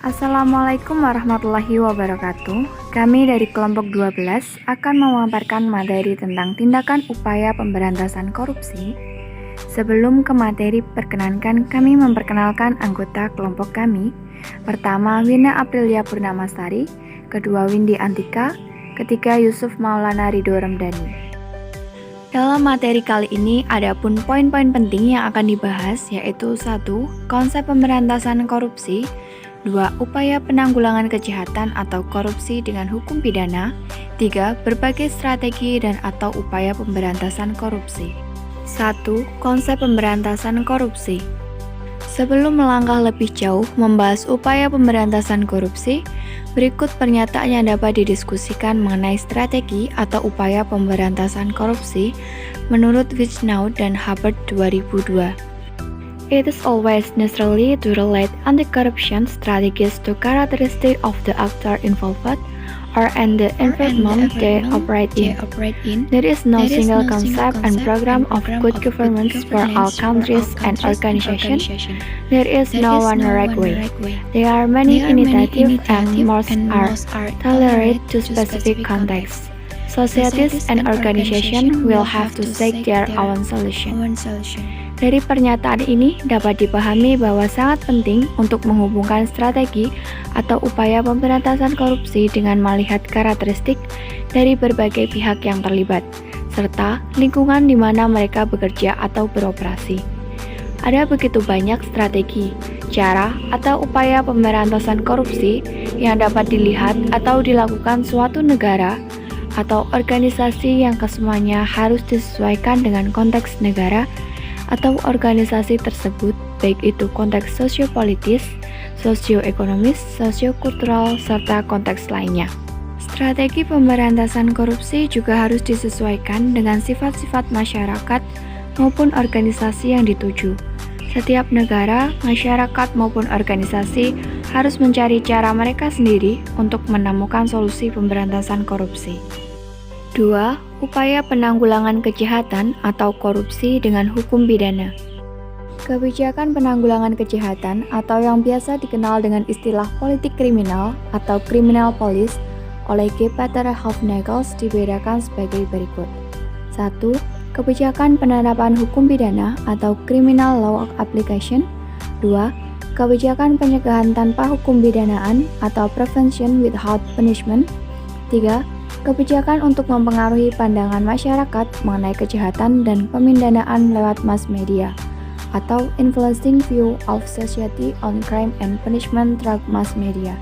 Assalamualaikum warahmatullahi wabarakatuh. Kami dari kelompok 12 akan memaparkan materi tentang tindakan upaya pemberantasan korupsi. Sebelum ke materi, perkenankan kami memperkenalkan anggota kelompok kami. Pertama, Wina Aprilia Purnamasari, kedua Windy Antika, ketiga Yusuf Maulana Ridho Ramdhani. Dalam materi kali ini ada pun poin-poin penting yang akan dibahas, yaitu 1. Konsep pemberantasan korupsi, 2. Upaya penanggulangan kejahatan atau korupsi dengan hukum pidana, 3. Berbagai strategi dan atau upaya pemberantasan korupsi. 1. Konsep pemberantasan korupsi. Sebelum melangkah lebih jauh membahas upaya pemberantasan korupsi, berikut pernyataan yang dapat didiskusikan mengenai strategi atau upaya pemberantasan korupsi menurut Wijnau dan Hubbard 2002. It is always necessary to relate anti-corruption strategies to characteristics of the actor involved or and the environment they operate in. There is no single concept and program of good governance for all countries and organizations. There is no one right way. There are many initiatives and most are tailored to specific contexts. Societies and organizations will have to seek their own solution. Dari pernyataan ini dapat dipahami bahwa sangat penting untuk menghubungkan strategi atau upaya pemberantasan korupsi dengan melihat karakteristik dari berbagai pihak yang terlibat, serta lingkungan di mana mereka bekerja atau beroperasi. Ada begitu banyak strategi, cara, atau upaya pemberantasan korupsi yang dapat dilihat atau dilakukan suatu negara atau organisasi yang kesemuanya harus disesuaikan dengan konteks negara atau organisasi tersebut, baik itu konteks sosiopolitis, sosioekonomis, sosiokultural, serta konteks lainnya. Strategi pemberantasan korupsi juga harus disesuaikan dengan sifat-sifat masyarakat maupun organisasi yang dituju. Setiap negara, masyarakat maupun organisasi harus mencari cara mereka sendiri untuk menemukan solusi pemberantasan korupsi. 2. Upaya penanggulangan kejahatan atau korupsi dengan hukum pidana. Kebijakan penanggulangan kejahatan atau yang biasa dikenal dengan istilah politik kriminal atau criminal police oleh G. Peter Hofnagels dibedakan sebagai berikut. 1. Kebijakan penerapan hukum pidana atau criminal law application. 2. Kebijakan pencegahan tanpa hukum pidanaan atau prevention without punishment. 3. Kebijakan untuk mempengaruhi pandangan masyarakat mengenai kejahatan dan pemindanaan lewat mass media atau influencing view of society on crime and punishment through mass media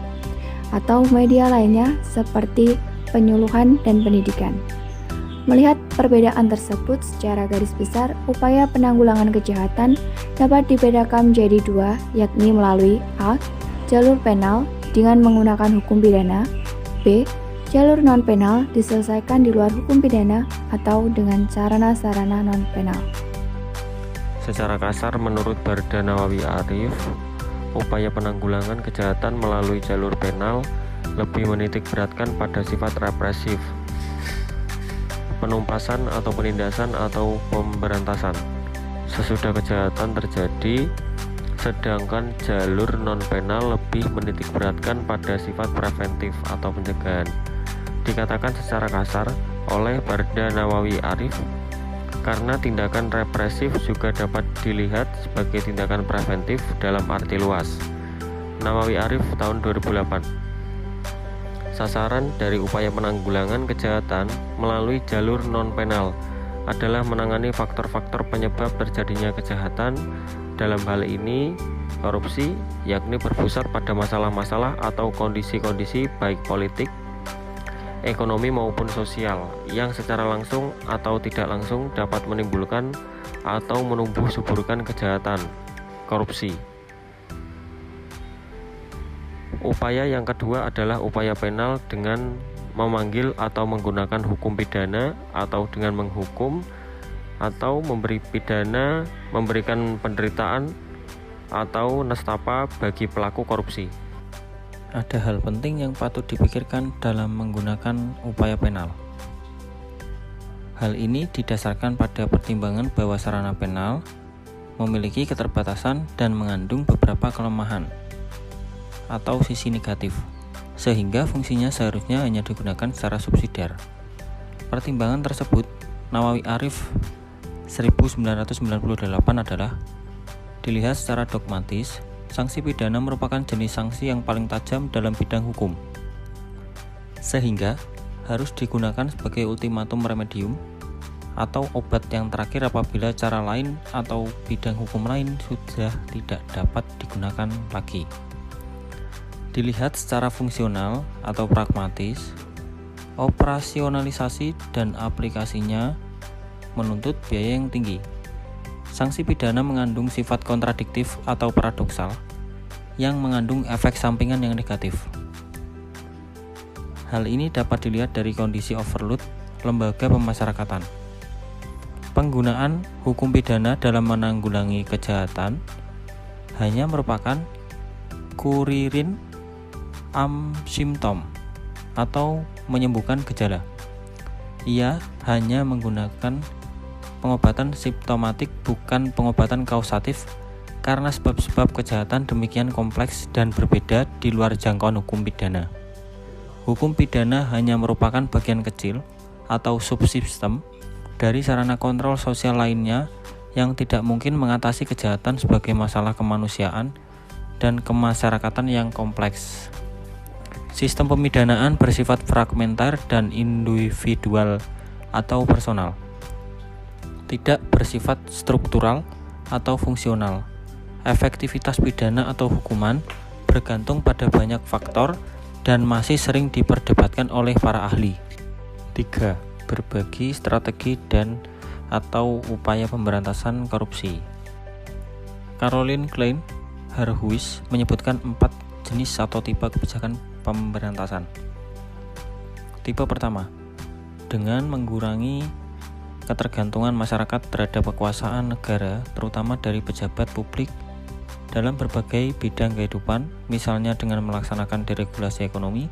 atau media lainnya seperti penyuluhan dan pendidikan. Melihat perbedaan tersebut secara garis besar, upaya penanggulangan kejahatan dapat dibedakan menjadi dua, yakni melalui A. Jalur penal dengan menggunakan hukum pidana, B. Jalur non-penal diselesaikan di luar hukum pidana atau dengan sarana-sarana non-penal. Secara kasar, menurut Barda Nawawi Arif, upaya penanggulangan kejahatan melalui jalur penal lebih menitikberatkan pada sifat represif, penumpasan atau penindasan atau pemberantasan sesudah kejahatan terjadi, sedangkan jalur non-penal lebih menitikberatkan pada sifat preventif atau pencegahan. Dikatakan secara kasar oleh Barda Nawawi Arif karena tindakan represif juga dapat dilihat sebagai tindakan preventif dalam arti luas. Nawawi Arif tahun 2008. Sasaran dari upaya penanggulangan kejahatan melalui jalur non-penal adalah menangani faktor-faktor penyebab terjadinya kejahatan, dalam hal ini korupsi, yakni berpusat pada masalah-masalah atau kondisi-kondisi baik politik, ekonomi maupun sosial yang secara langsung atau tidak langsung dapat menimbulkan atau menumbuh suburkan kejahatan korupsi. Upaya yang kedua adalah upaya penal dengan memanggil atau menggunakan hukum pidana atau dengan menghukum atau memberi pidana, memberikan penderitaan atau nestapa bagi pelaku korupsi. Ada hal penting yang patut dipikirkan dalam menggunakan upaya penal. Hal ini didasarkan pada pertimbangan bahwa sarana penal memiliki keterbatasan dan mengandung beberapa kelemahan. atau sisi negatif, sehingga fungsinya seharusnya hanya digunakan secara subsidiar. Pertimbangan tersebut Nawawi Arif 1998 adalah dilihat secara dogmatis, sanksi pidana merupakan jenis sanksi yang paling tajam dalam bidang hukum, sehingga harus digunakan sebagai ultimatum remedium atau obat yang terakhir apabila cara lain atau bidang hukum lain sudah tidak dapat digunakan lagi. Dilihat secara fungsional atau pragmatis, operasionalisasi dan aplikasinya menuntut biaya yang tinggi. Sanksi pidana mengandung sifat kontradiktif atau paradoksal yang mengandung efek sampingan yang negatif. Hal ini dapat dilihat dari kondisi overload lembaga pemasyarakatan. Penggunaan hukum pidana dalam menanggulangi kejahatan hanya merupakan kuririn simptom atau menyembuhkan gejala. Ia hanya menggunakan pengobatan simptomatik, bukan pengobatan kausatif, karena sebab-sebab kejahatan demikian kompleks dan berbeda di luar jangkauan hukum pidana. Hukum pidana hanya merupakan bagian kecil atau subsistem dari sarana kontrol sosial lainnya yang tidak mungkin mengatasi kejahatan sebagai masalah kemanusiaan dan kemasyarakatan yang kompleks. Sistem pemidanaan bersifat fragmentar dan individual atau personal, tidak bersifat struktural atau fungsional. Efektivitas pidana atau hukuman bergantung pada banyak faktor dan masih sering diperdebatkan oleh para ahli. 3. Berbagi strategi dan atau upaya pemberantasan korupsi. Caroline Klein Harhuis menyebutkan 4 jenis atau tipe kebijakan pemberantasan. Tipe pertama, dengan mengurangi ketergantungan masyarakat terhadap kekuasaan negara, terutama dari pejabat publik dalam berbagai bidang kehidupan, misalnya dengan melaksanakan deregulasi ekonomi,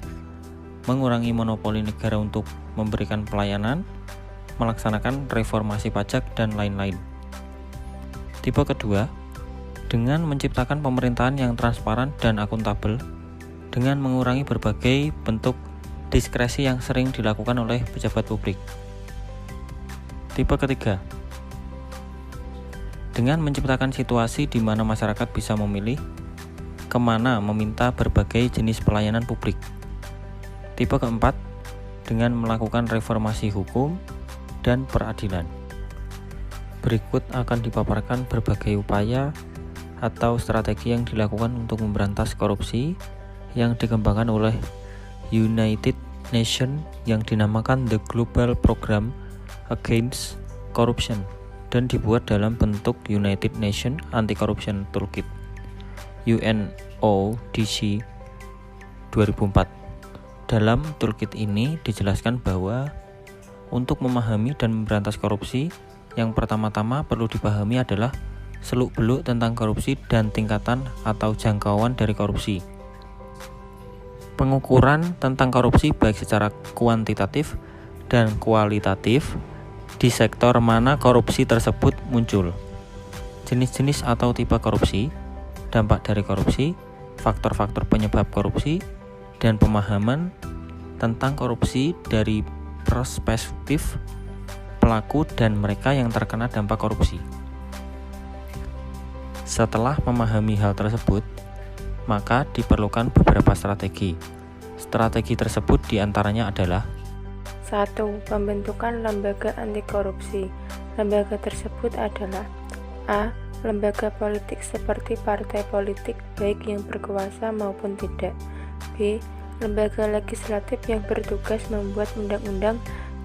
mengurangi monopoli negara untuk memberikan pelayanan, melaksanakan reformasi pajak, dan lain-lain. Tipe kedua, dengan menciptakan pemerintahan yang transparan dan akuntabel, dengan mengurangi berbagai bentuk diskresi yang sering dilakukan oleh pejabat publik. Tipe ketiga, dengan menciptakan situasi di mana masyarakat bisa memilih kemana meminta berbagai jenis pelayanan publik. Tipe keempat, dengan melakukan reformasi hukum dan peradilan. Berikut akan dipaparkan berbagai upaya atau strategi yang dilakukan untuk memberantas korupsi yang dikembangkan oleh United Nations yang dinamakan The Global Program Against Corruption dan dibuat dalam bentuk United Nations Anti-Corruption Toolkit UNODC 2004. Dalam toolkit ini dijelaskan bahwa untuk memahami dan memberantas korupsi, yang pertama-tama perlu dipahami adalah seluk-beluk tentang korupsi dan tingkatan atau jangkauan dari korupsi. Pengukuran tentang korupsi baik secara kuantitatif dan kualitatif di sektor mana korupsi tersebut muncul, jenis-jenis atau tipe korupsi, dampak dari korupsi, faktor-faktor penyebab korupsi, dan pemahaman tentang korupsi dari perspektif pelaku dan mereka yang terkena dampak korupsi. Setelah memahami hal tersebut, maka diperlukan beberapa strategi. Strategi tersebut diantaranya adalah 1. Pembentukan lembaga anti korupsi. Lembaga tersebut adalah A. Lembaga politik seperti partai politik baik yang berkuasa maupun tidak. B. Lembaga legislatif yang bertugas membuat undang-undang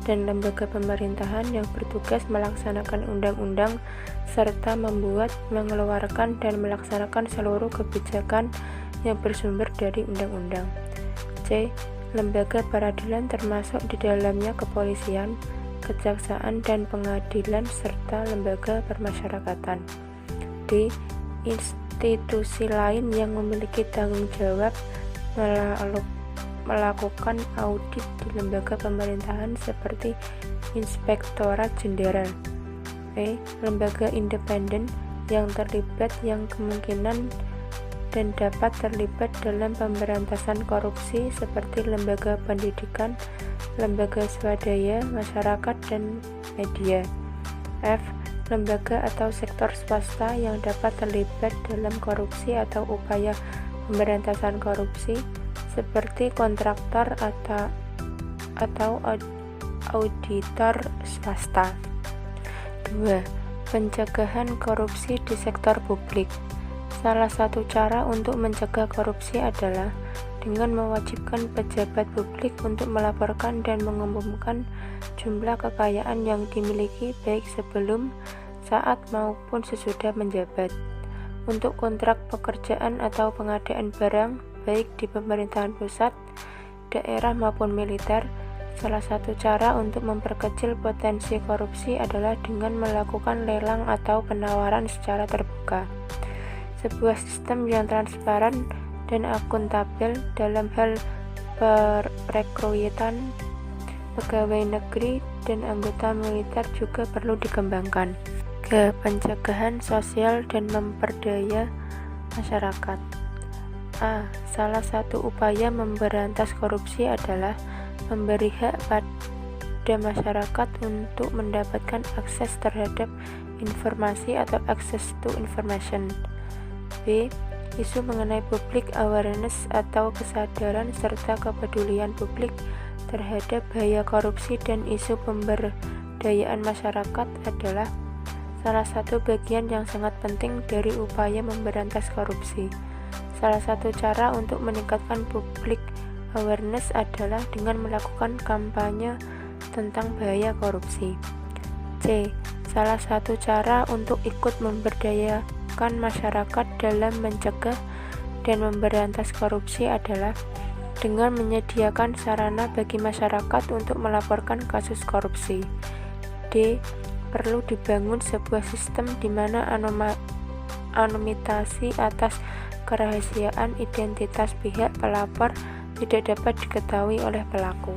dan lembaga pemerintahan yang bertugas melaksanakan undang-undang serta membuat, mengeluarkan, dan melaksanakan seluruh kebijakan yang bersumber dari undang-undang. C. Lembaga peradilan termasuk di dalamnya kepolisian, kejaksaan, dan pengadilan serta lembaga permasyarakatan. D. Institusi lain yang memiliki tanggung jawab melakukan audit di lembaga pemerintahan seperti Inspektorat Jenderal. E. Lembaga independen yang terlibat yang kemungkinan dan dapat terlibat dalam pemberantasan korupsi seperti lembaga pendidikan, lembaga swadaya, masyarakat, dan media. F. Lembaga atau sektor swasta yang dapat terlibat dalam korupsi atau upaya pemberantasan korupsi seperti kontraktor atau auditor swasta. 2. Pencegahan korupsi di sektor publik. Salah satu cara untuk mencegah korupsi adalah dengan mewajibkan pejabat publik untuk melaporkan dan mengumumkan jumlah kekayaan yang dimiliki baik sebelum, saat maupun sesudah menjabat. Untuk kontrak pekerjaan atau pengadaan barang baik di pemerintahan pusat, daerah maupun militer, salah satu cara untuk memperkecil potensi korupsi adalah dengan melakukan lelang atau penawaran secara terbuka. Sebuah sistem yang transparan dan akuntabel dalam hal perekrutan pegawai negeri dan anggota militer juga perlu dikembangkan. Ke pencegahan sosial dan memperdaya masyarakat. A. Salah satu upaya memberantas korupsi adalah memberi hak pada masyarakat untuk mendapatkan akses terhadap informasi atau access to information. B. Isu mengenai public awareness atau kesadaran serta kepedulian publik terhadap bahaya korupsi dan isu pemberdayaan masyarakat adalah salah satu bagian yang sangat penting dari upaya memberantas korupsi. Salah satu cara untuk meningkatkan public awareness adalah dengan melakukan kampanye tentang bahaya korupsi. C. Salah satu cara untuk ikut memberdayakan masyarakat dalam mencegah dan memberantas korupsi adalah dengan menyediakan sarana bagi masyarakat untuk melaporkan kasus korupsi. D. Perlu dibangun sebuah sistem di mana anonimisasi atas kerahasiaan identitas pihak pelapor tidak dapat diketahui oleh pelaku.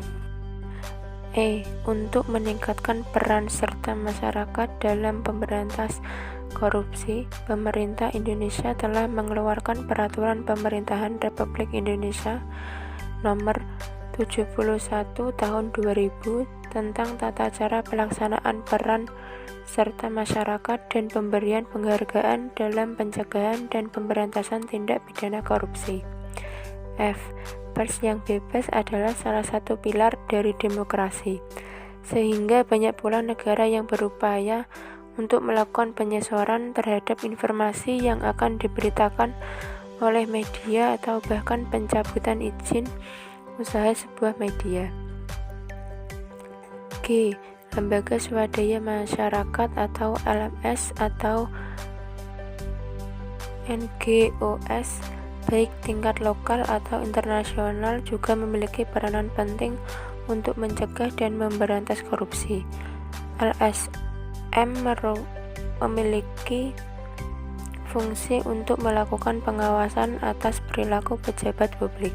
E. Untuk meningkatkan peran serta masyarakat dalam pemberantas korupsi, pemerintah Indonesia telah mengeluarkan Peraturan Pemerintahan Republik Indonesia Nomor 71 Tahun 2000 tentang tata cara pelaksanaan peran serta masyarakat dan pemberian penghargaan dalam pencegahan dan pemberantasan tindak pidana korupsi. F. Pers yang bebas adalah salah satu pilar dari demokrasi, sehingga banyak pula negara yang berupaya untuk melakukan penyesuaian terhadap informasi yang akan diberitakan oleh media atau bahkan pencabutan izin usaha sebuah media. G. Lembaga Swadaya Masyarakat atau LMS atau NGOS baik tingkat lokal atau internasional juga memiliki peranan penting untuk mencegah dan memberantas korupsi. LSM memiliki fungsi untuk melakukan pengawasan atas perilaku pejabat publik.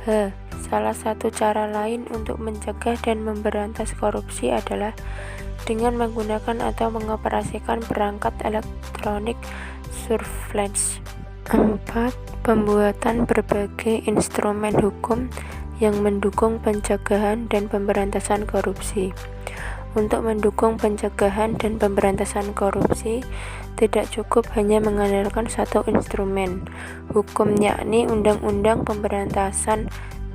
H. Salah satu cara lain untuk mencegah dan memberantas korupsi adalah dengan menggunakan atau mengoperasikan perangkat elektronik surveillance. 4. Pembuatan berbagai instrumen hukum yang mendukung pencegahan dan pemberantasan korupsi. Untuk mendukung pencegahan dan pemberantasan korupsi, tidak cukup hanya mengandalkan satu instrumen hukum, yakni Undang-Undang Pemberantasan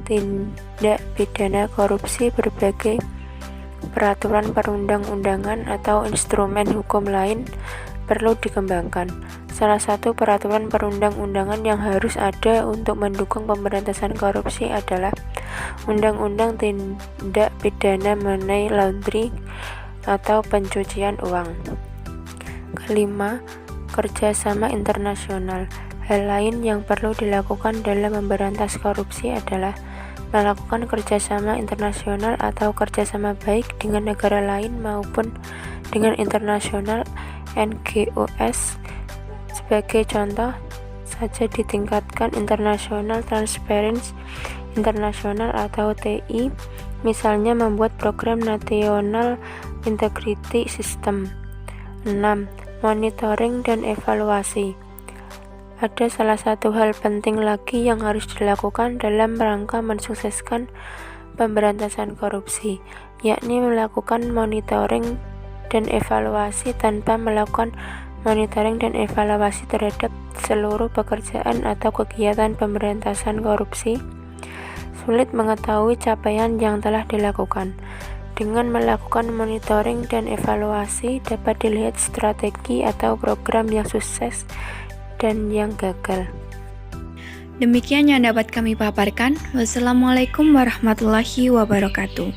Tindak Pidana Korupsi. Berbagai peraturan perundang-undangan atau instrumen hukum lain perlu dikembangkan. Salah satu peraturan perundang-undangan yang harus ada untuk mendukung pemberantasan korupsi adalah Undang-Undang Tindak Pidana Money Laundering atau pencucian uang. Kelima, kerjasama internasional. Hal lain yang perlu dilakukan dalam memberantas korupsi adalah melakukan kerjasama internasional atau kerjasama baik dengan negara lain maupun dengan internasional NGOS. Sebagai contoh saja ditingkatkan International Transparency International atau TI, misalnya membuat program National Integrity System. 6. Monitoring dan evaluasi. ada salah satu hal penting lagi yang harus dilakukan dalam rangka mensukseskan pemberantasan korupsi, yakni melakukan monitoring dan evaluasi. Tanpa melakukan monitoring dan evaluasi terhadap seluruh pekerjaan atau kegiatan pemberantasan korupsi, sulit mengetahui capaian yang telah dilakukan. Dengan melakukan monitoring dan evaluasi, dapat dilihat strategi atau program yang sukses dan yang gagal. Demikian yang dapat kami paparkan. Wassalamualaikum warahmatullahi wabarakatuh.